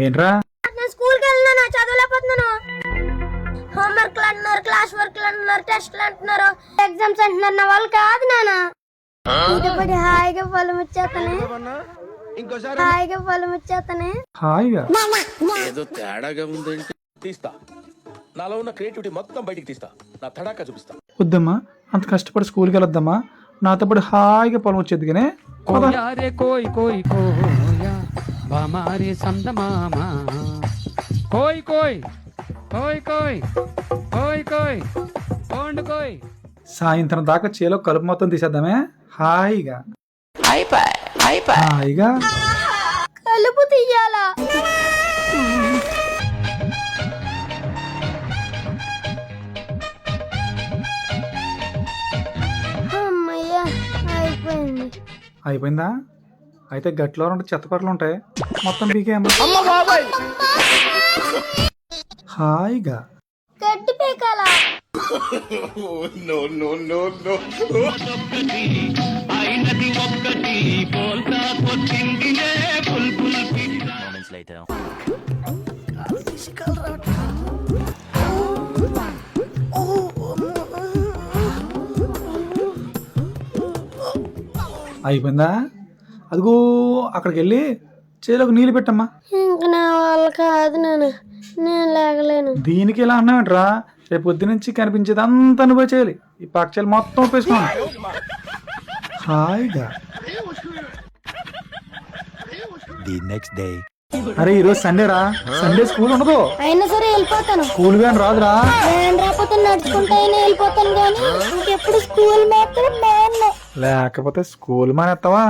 ఏంట్రా నేను స్కూల్కి వెళ్ళినా చదవలేకపోతున్నాను. హోంవర్క్ అంటున్నారు, క్లాస్ వర్క్ అంటున్నారు, టెస్ట్లు అంటున్నారు, ఎగ్జామ్స్ అంటున్నారు. నా వాళ్ళు కాదు నాన్న. ఇటుపడి హాయిగా పొలం వచ్చేతనే, హాయిగా పొలం వచ్చేతనే. హాయిగా ఏదో తేడాగా ఉందేంటి? తీస్తా, నాలో ఉన్న క్రియేటివిటీ మొత్తం బయటికి తీస్తా, నా తడాకా చూపిస్తా. వద్దమ్మా, అంత కష్టపడి స్కూల్కి వెళ్ళొద్దమ్మా. నాతో పాటు హాయిగా పొలం వచ్చేది కానీ కోయారే కోయ్ కోయ్ కోయా బామారే సందమామా కోయ్ కోయ్ కోయ్ కోయ్ కోయ్ కోయ్ కోండ్ కోయ్. సాయంత్రం దాకా చేలో కలుపు మొత్తం తీసేద్దామే హాయిగా హాయిగా. కలుపు తీయాలా? అమ్మయ్యా, అయిపోయింది. అయిపోయిందా? అయితే గట్లో రెండు చెత్తపరలు ఉంటాయి, మొత్తం పీకేయమ్మా హాయిగా. గడ్డి పీకాలా? అయిపోయిందా? అదిగో అక్కడికి వెళ్ళి చేలోకి నీళ్ళు పెట్టమ్మా. ఇంక నా వాళ్ళ కాదు నాన్న, నేను లేగలేను. దీనికి ఇలా అన్నామంటరా, రేపు పొద్దు నుంచి కనిపించేది అంతా అనుభవం చేయాలి. ఈ పక్షాలు మొత్తం ఒప్పేసుకోండి హాయిగా. అరే ఈరోజు సండే రా, సండే స్కూల్ ఉండదు. అయినా సరే వెళ్ళిపోతాను. స్కూల్ వ్యాన్ రాదురా. వ్యాన్ రాకపోతే నడుచుకుంటా వెళ్ళిపోతాను, కానీ ఇంకెప్పుడు స్కూల్ మాత్రం మ్యాన్. లేకపోతే స్కూల్ మానేస్తావా?